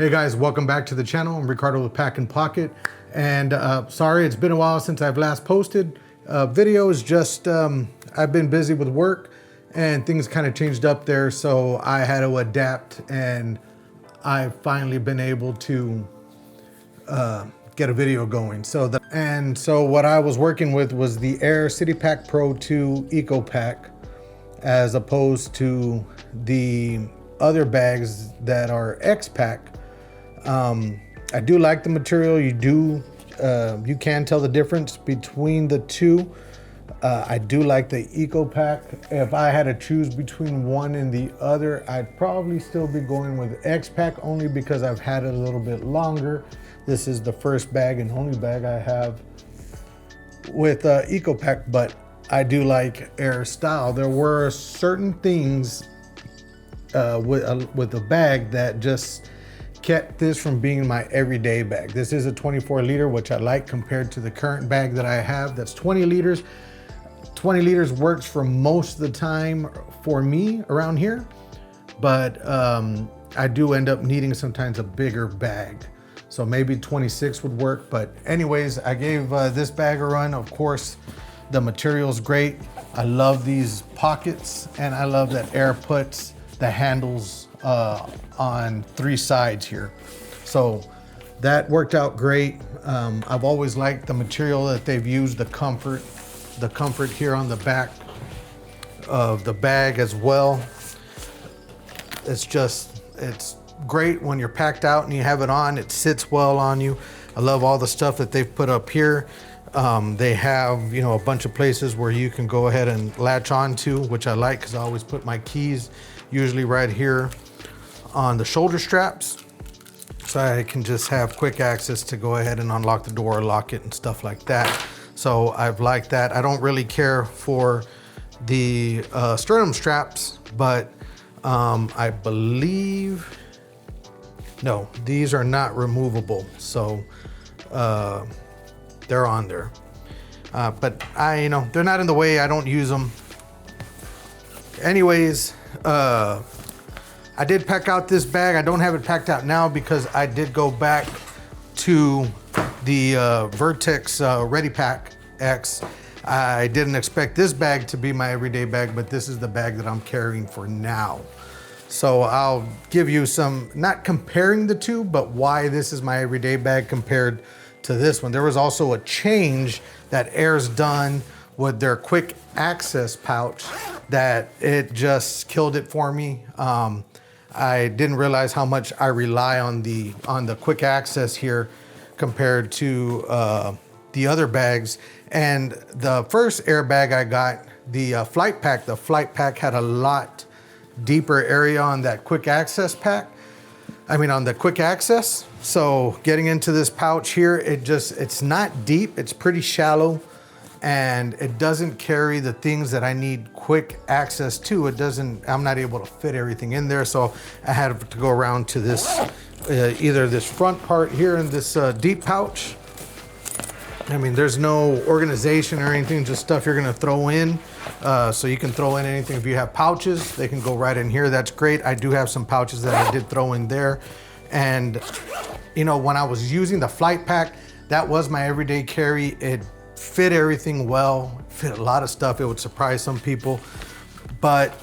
Hey guys, welcome back to the channel. I'm Ricardo with Pack and Pocket, and sorry it's been a while since I've last posted videos. Just I've been busy with work and things kind of changed up there, so I had to adapt, and I've finally been able to get a video going. So what I was working with was the AER City Pack Pro 2 ECOPAK, as opposed to the other bags that are X-Pack. I do like the material. You can tell the difference between the two. I do like the ECOPAK. If I had to choose between one and the other, I'd probably still be going with X-Pack, only because I've had it a little bit longer. This is the first bag and only bag I have with ECOPAK, but I do like AER style. There were certain things with the bag that just kept this from being my everyday bag. This is a 24 liter, which I like compared to the current bag that I have that's 20 liters. 20 liters works for most of the time for me around here, but I do end up needing sometimes a bigger bag. So maybe 26 would work, but anyways, I gave this bag a run. Of course, the material's great. I love these pockets, and I love that AER puts the handles on 3 sides here. So that worked out great. I've always liked the material that they've used, the comfort here on the back of the bag as well. It's great when you're packed out and you have it on. It sits well on you. I love all the stuff that they've put up here. They have, a bunch of places where you can go ahead and latch onto, which I like, because I always put my keys usually right here on the shoulder straps, so I can just have quick access to go ahead and unlock the door, lock it, and stuff like that. So I've liked that. I don't really care for the sternum straps, but I believe, no, these are not removable, so they're on there. But they're not in the way. I don't use them. Anyways, I did pack out this bag. I don't have it packed out now because I did go back to the Vertx Ready Pack X. I didn't expect this bag to be my everyday bag, but this is the bag that I'm carrying for now. So I'll give you some, not comparing the two, but why this is my everyday bag compared to this one. There was also a change that AER's done with their quick access pouch that it just killed it for me. I didn't realize how much I rely on the quick access here compared to the other bags. And the first AER bag I got, the Flight Pack had a lot deeper area on that quick access pack. On the quick access. So getting into this pouch here, it's not deep, it's pretty shallow, and it doesn't carry the things that I need quick access to. I'm not able to fit everything in there, so I had to go around to this, either this front part here in this deep pouch. There's no organization or anything, just stuff you're gonna throw in. So you can throw in anything. If you have pouches, they can go right in here. That's great. I do have some pouches that I did throw in there. And when I was using the Flight Pack, that was my everyday carry. It fit everything well, fit a lot of stuff. It would surprise some people. But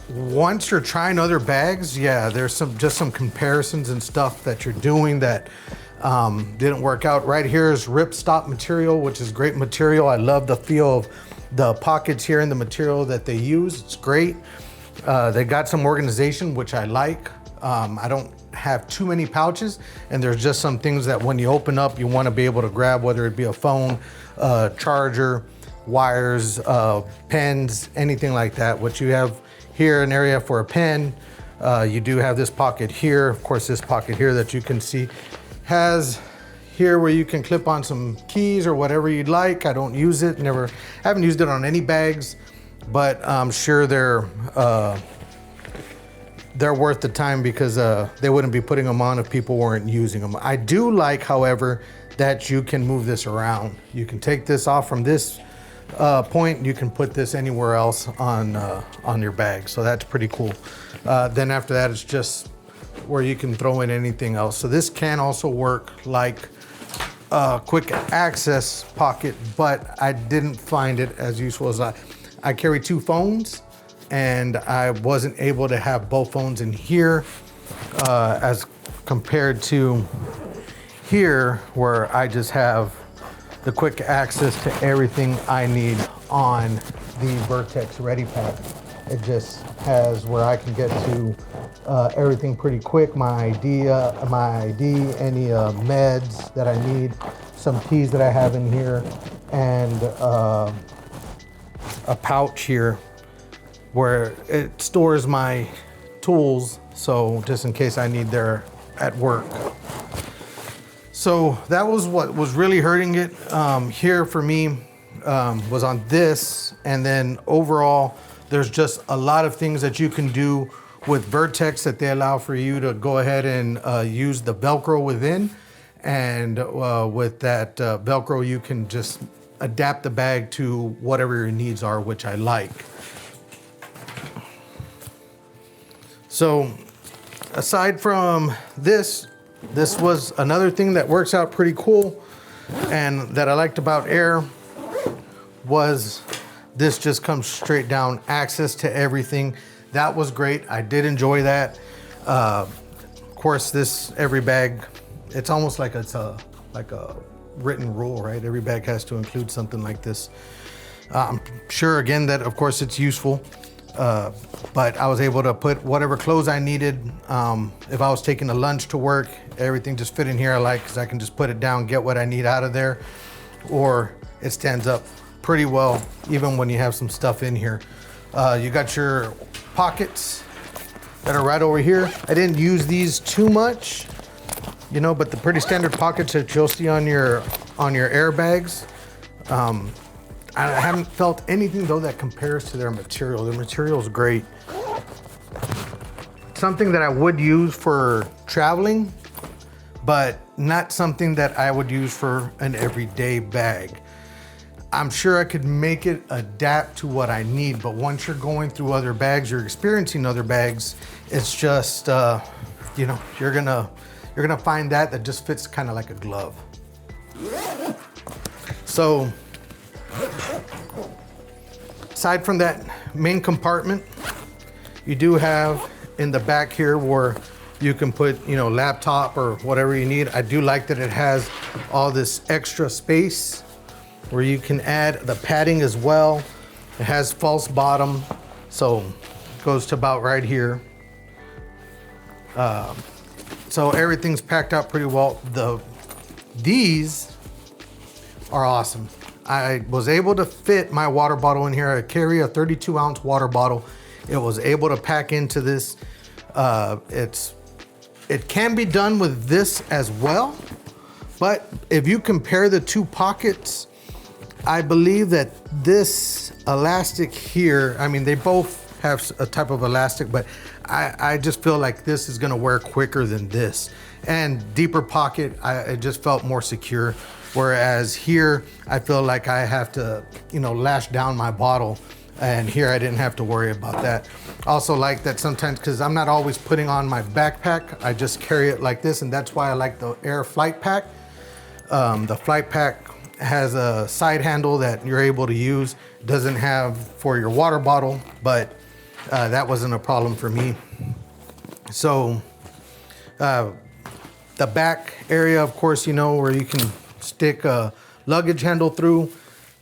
once you're trying other bags, yeah, there's just some comparisons and stuff that you're doing that didn't work out. Right here is ripstop material, which is great material. I love the feel of the pockets here and the material that they use. It's great. They got some organization, which I like. I don't have too many pouches, and there's just some things that when you open up, you want to be able to grab, whether it be a phone, charger, wires, pens, anything like that. What you have here, an area for a pen. You do have this pocket here. Of course, this pocket here that you can see has here where you can clip on some keys or whatever you'd like. I don't use it, haven't used it on any bags, but I'm sure they're worth the time, because they wouldn't be putting them on if people weren't using them. I do like, however, that you can move this around. You can take this off from this point, you can put this anywhere else on your bag. So that's pretty cool. Then after that, it's just where you can throw in anything else. So this can also work like a quick access pocket, but I didn't find it as useful as I carry 2 phones, and I wasn't able to have both phones in here as compared to here, where I just have the quick access to everything I need on the Vertx Ready Pack. It just has where I can get to everything pretty quick. My ID, any meds that I need, some keys that I have in here, and a pouch here where it stores my tools, so just in case I need there at work. So that was what was really hurting it here for me, was on this. And then overall, there's just a lot of things that you can do with Vertx that they allow for you to go ahead and use the Velcro within. And with that Velcro, you can just adapt the bag to whatever your needs are, which I like. So aside from this was another thing that works out pretty cool and that I liked about AER was this just comes straight down, access to everything. That was great. I did enjoy that. Of course, every bag, it's almost like it's a written rule, right? Every bag has to include something like this. I'm sure again that of course it's useful. But I was able to put whatever clothes I needed. If I was taking a lunch to work, everything just fit in here. I like, because I can just put it down, get what I need out of there, or it stands up pretty well, even when you have some stuff in here. You got your pockets that are right over here. I didn't use these too much, you know, but the pretty standard pockets that you'll see on your airbags. I haven't felt anything though that compares to their material. Their material is great. Something that I would use for traveling, but not something that I would use for an everyday bag. I'm sure I could make it adapt to what I need, but once you're going through other bags, you're experiencing other bags, it's just, you know, you're gonna find that just fits kind of like a glove. So, aside from that main compartment, you do have in the back here where you can put, you know, laptop or whatever you need. I do like that it has all this extra space where you can add the padding as well. It has false bottom, so it goes to about right here. So everything's packed out pretty well. These are awesome. I was able to fit my water bottle in here. I carry a 32-ounce water bottle. It was able to pack into this. It can be done with this as well, but if you compare the 2 pockets, I believe that this elastic here, I mean, they both have a type of elastic, but I just feel like this is gonna wear quicker than this. And deeper pocket, it just felt more secure. Whereas here, I feel like I have to, you know, lash down my bottle, and here I didn't have to worry about that. Also like that sometimes, because I'm not always putting on my backpack, I just carry it like this, and that's why I like the AER Flight Pack. The Flight Pack has a side handle that you're able to use. It doesn't have for your water bottle, but that wasn't a problem for me. So the back area, of course, you know, where you can stick a luggage handle through.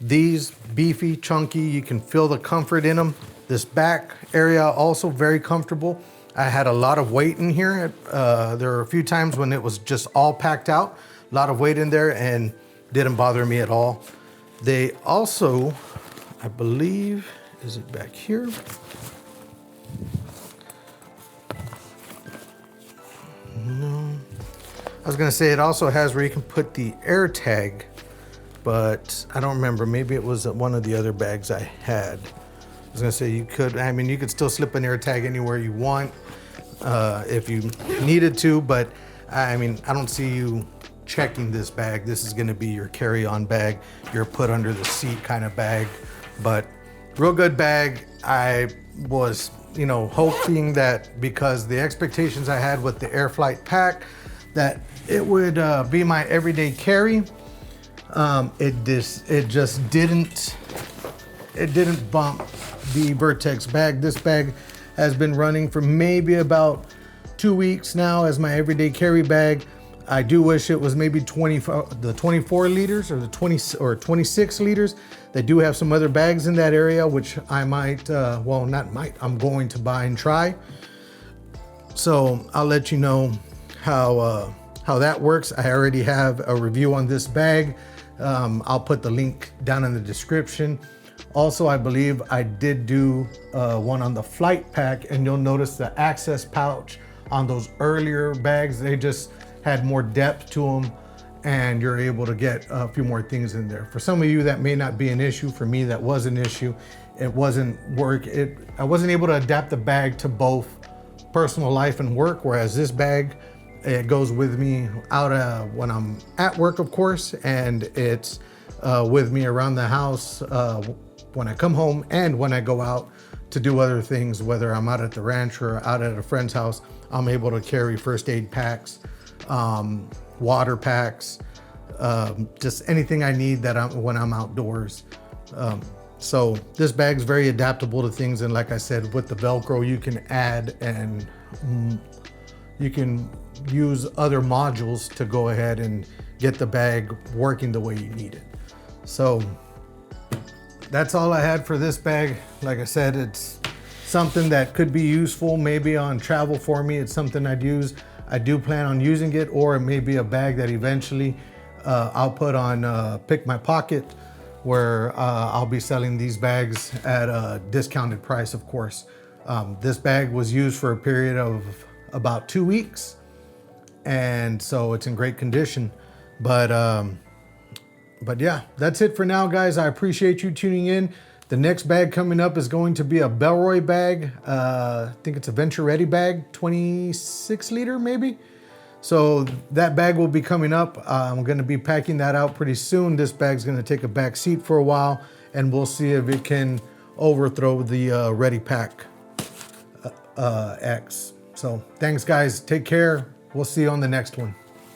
These beefy, chunky, you can feel the comfort in them. This back area also very comfortable. I had a lot of weight in here. There were a few times when it was just all packed out, a lot of weight in there, and didn't bother me at all. They also, I believe, is it back here? No. I was gonna say it also has where you can put the air tag, but I don't remember. Maybe it was one of the other bags I had. I was gonna say you could, I mean, you could still slip an air tag anywhere you want if you needed to, but I mean, I don't see you checking this bag. This is gonna be your carry-on bag, your put under the seat kind of bag, but real good bag. I was you know, hoping that because the expectations I had with the Airflight pack, that it would be my everyday carry. It just didn't bump the Vertx bag. This bag has been running for maybe about 2 weeks now as my everyday carry bag. I do wish it was maybe the 24 liters or the 20 or 26 liters. They do have some other bags in that area, which I might, well, not might, I'm going to buy and try. So I'll let you know how that works. I already have a review on this bag. I'll put the link down in the description. Also, I believe I did do one on the flight pack, and you'll notice the access pouch on those earlier bags, they just had more depth to them, and you're able to get a few more things in there. For some of you, that may not be an issue. For me, that was an issue. It wasn't I wasn't able to adapt the bag to both personal life and work, whereas this bag, it goes with me out when I'm at work, of course, and it's with me around the house when I come home and when I go out to do other things, whether I'm out at the ranch or out at a friend's house. I'm able to carry first aid packs, water packs, just anything I need when I'm outdoors. So this bag's very adaptable to things, and like I said, with the Velcro, you can add and you can use other modules to go ahead and get the bag working the way you need it. So that's all I had for this bag. Like I said, it's something that could be useful maybe on travel for me. It's something I'd use. I do plan on using it, or it may be a bag that eventually I'll put on Pick My Pocket, where I'll be selling these bags at a discounted price, of course. This bag was used for a period of about 2 weeks, and so it's in great condition. But yeah, that's it for now, guys. I appreciate you tuning in. The next bag coming up is going to be a Bellroy bag. I think it's a Venture Ready bag, 26 liter maybe. So that bag will be coming up. I'm gonna be packing that out pretty soon. This bag's gonna take a back seat for a while, and we'll see if it can overthrow the Ready Pack X. So thanks, guys. Take care. We'll see you on the next one.